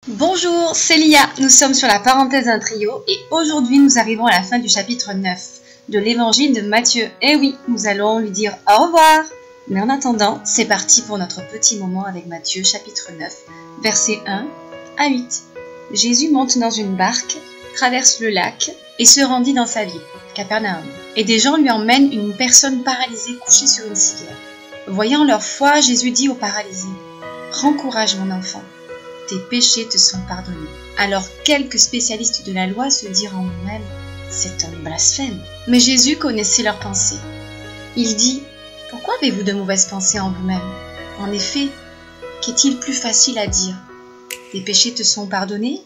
Bonjour, c'est Lia, nous sommes sur la parenthèse d'un trio et aujourd'hui nous arrivons à la fin du chapitre 9 de l'évangile de Matthieu. Et oui, nous allons lui dire au revoir. Mais en attendant, c'est parti pour notre petit moment avec Matthieu chapitre 9, versets 1 à 8. Jésus monte dans une barque, traverse le lac et se rendit dans sa ville, Capernaum. Et des gens lui emmènent une personne paralysée couchée sur une civière. Voyant leur foi, Jésus dit au paralysé : « Prends courage mon enfant, tes péchés te sont pardonnés. » Alors quelques spécialistes de la loi se dirent en eux-mêmes : c'est un blasphème. Mais Jésus connaissait leurs pensées. Il dit : pourquoi avez-vous de mauvaises pensées en vous-même ? En effet, qu'est-il plus facile à dire ? Tes péchés te sont pardonnés ?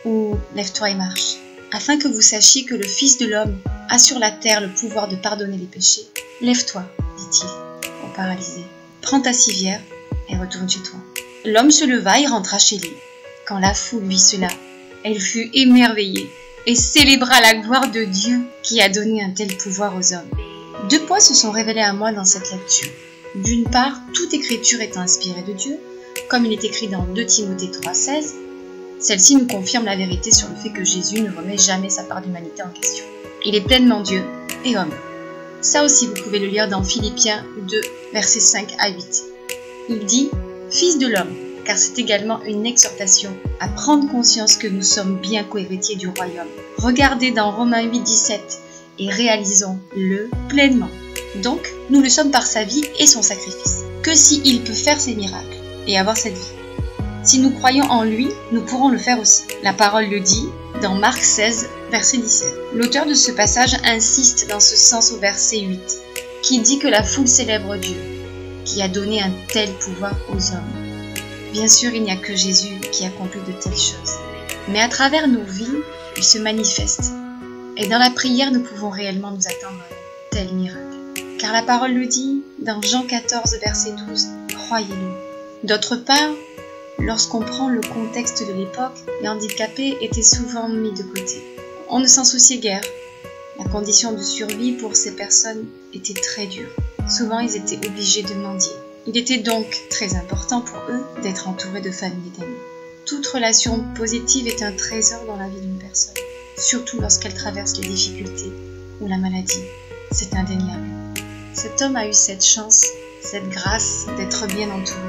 Ou lève-toi et marche ? Afin que vous sachiez que le Fils de l'homme a sur la terre le pouvoir de pardonner les péchés. Lève-toi, dit-il au paralysé. Prends ta civière et retourne chez toi. L'homme se leva et rentra chez lui. Quand la foule vit cela, elle fut émerveillée et célébra la gloire de Dieu qui a donné un tel pouvoir aux hommes. Deux points se sont révélés à moi dans cette lecture. D'une part, toute écriture étant inspirée de Dieu, comme il est écrit dans 2 Timothée 3,16, celle-ci nous confirme la vérité sur le fait que Jésus ne remet jamais sa part d'humanité en question. Il est pleinement Dieu et homme. Ça aussi, vous pouvez le lire dans Philippiens 2, versets 5 à 8. Il dit « Fils de l'homme », car c'est également une exhortation à prendre conscience que nous sommes bien co-héritiers du royaume. Regardez dans Romains 8, 17 et réalisons-le pleinement. Donc, nous le sommes par sa vie et son sacrifice. Que si il peut faire ces miracles et avoir cette vie. Si nous croyons en lui, nous pourrons le faire aussi. La parole le dit dans Marc 16, verset 17. L'auteur de ce passage insiste dans ce sens au verset 8, qui dit que la foule célèbre Dieu, qui a donné un tel pouvoir aux hommes. Bien sûr, il n'y a que Jésus qui accomplit de telles choses. Mais à travers nos vies, il se manifeste. Et dans la prière, nous pouvons réellement nous attendre à un tel miracle. Car la parole le dit dans Jean 14, verset 12, croyez-le. D'autre part, lorsqu'on prend le contexte de l'époque, les handicapés étaient souvent mis de côté. On ne s'en souciait guère. La condition de survie pour ces personnes était très dure. Souvent, ils étaient obligés de mendier. Il était donc très important pour eux d'être entourés de familles et d'amis. Toute relation positive est un trésor dans la vie d'une personne, surtout lorsqu'elle traverse les difficultés ou la maladie. C'est indéniable. Cet homme a eu cette chance, cette grâce d'être bien entouré.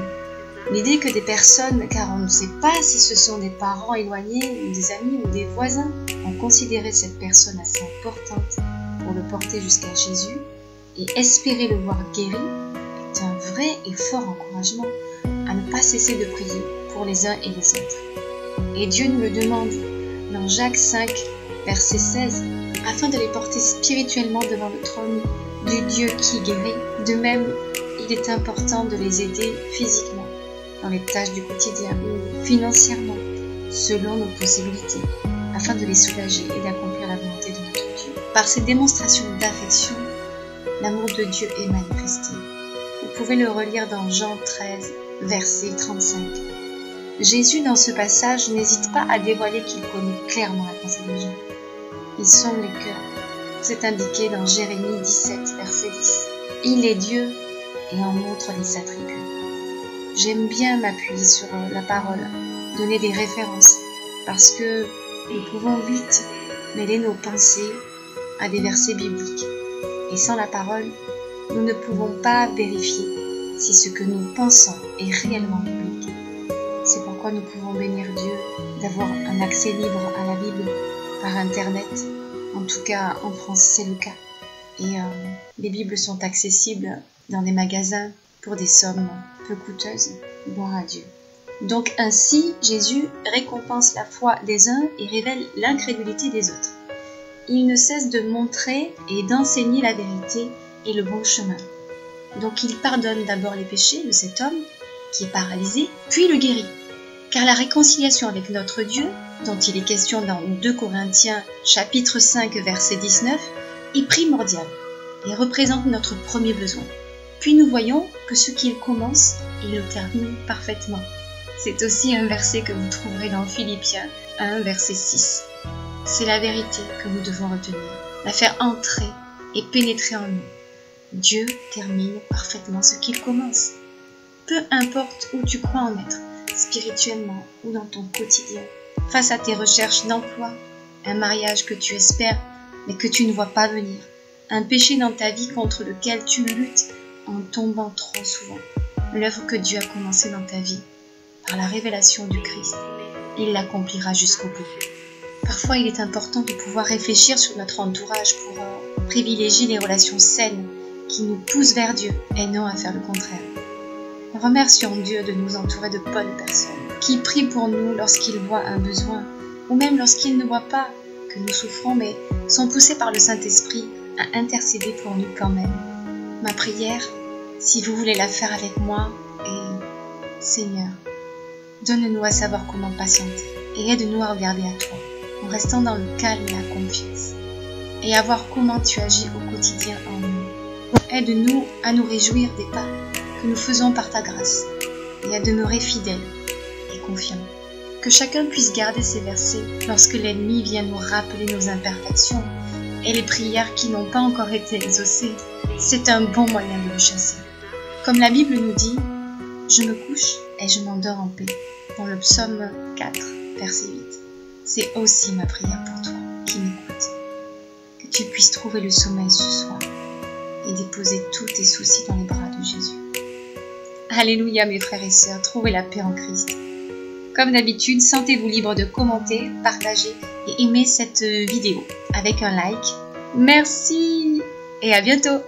L'idée que des personnes, car on ne sait pas si ce sont des parents éloignés ou des amis ou des voisins, ont considéré cette personne assez importante pour le porter jusqu'à Jésus et espérer le voir guéri, est un vrai et fort encouragement à ne pas cesser de prier pour les uns et les autres. Et Dieu nous le demande dans Jacques 5, verset 16, afin de les porter spirituellement devant le trône du Dieu qui guérit. De même, il est important de les aider physiquement, dans les tâches du quotidien ou financièrement, selon nos possibilités, afin de les soulager et d'accomplir la volonté de notre Dieu. Par ces démonstrations d'affection, l'amour de Dieu est manifesté. Vous pouvez le relire dans Jean 13, verset 35. Jésus, dans ce passage, n'hésite pas à dévoiler qu'il connaît clairement la pensée des gens. Il sonde les cœurs. C'est indiqué dans Jérémie 17, verset 10. Il est Dieu et en montre les attributs. J'aime bien m'appuyer sur la parole, donner des références, parce que nous pouvons vite mêler nos pensées à des versets bibliques. Et sans la parole, nous ne pouvons pas vérifier si ce que nous pensons est réellement biblique. C'est pourquoi nous pouvons bénir Dieu d'avoir un accès libre à la Bible par Internet. En tout cas, en France, c'est le cas. Et les Bibles sont accessibles dans des magasins pour des sommes peu coûteuses. Gloire à Dieu. Donc ainsi, Jésus récompense la foi des uns et révèle l'incrédulité des autres. Il ne cesse de montrer et d'enseigner la vérité et le bon chemin. Donc il pardonne d'abord les péchés de cet homme qui est paralysé, puis le guérit. Car la réconciliation avec notre Dieu, dont il est question dans 2 Corinthiens chapitre 5 verset 19, est primordiale et représente notre premier besoin. Puis nous voyons que ce qu'il commence, il le termine parfaitement. C'est aussi un verset que vous trouverez dans Philippiens 1 verset 6. C'est la vérité que nous devons retenir, la faire entrer et pénétrer en nous. Dieu termine parfaitement ce qu'il commence. Peu importe où tu crois en être, spirituellement ou dans ton quotidien, face à tes recherches d'emploi, un mariage que tu espères mais que tu ne vois pas venir, un péché dans ta vie contre lequel tu luttes en tombant trop souvent. L'œuvre que Dieu a commencée dans ta vie, par la révélation du Christ, il l'accomplira jusqu'au bout. Parfois, il est important de pouvoir réfléchir sur notre entourage pour privilégier les relations saines qui nous poussent vers Dieu et non à faire le contraire. Remercions Dieu de nous entourer de bonnes personnes qui prient pour nous lorsqu'ils voient un besoin ou même lorsqu'ils ne voient pas que nous souffrons mais sont poussés par le Saint-Esprit à intercéder pour nous quand même. Ma prière, si vous voulez la faire avec moi, est Seigneur, donne-nous à savoir comment patienter et aide-nous à regarder à toi en restant dans le calme et la confiance et à voir comment tu agis au quotidien en nous. Aide-nous à nous réjouir des pas que nous faisons par ta grâce et à demeurer fidèles et confiants. Que chacun puisse garder ces versets lorsque l'ennemi vient nous rappeler nos imperfections et les prières qui n'ont pas encore été exaucées. C'est un bon moyen de le chasser. Comme la Bible nous dit, je me couche et je m'endors en paix, dans le psaume 4, verset 8. C'est aussi ma prière pour toi qui m'écoutes. Que tu puisses trouver le sommeil ce soir et déposer tous tes soucis dans les bras de Jésus. Alléluia mes frères et sœurs, trouvez la paix en Christ. Comme d'habitude, sentez-vous libre de commenter, partager et aimer cette vidéo avec un like. Merci et à bientôt.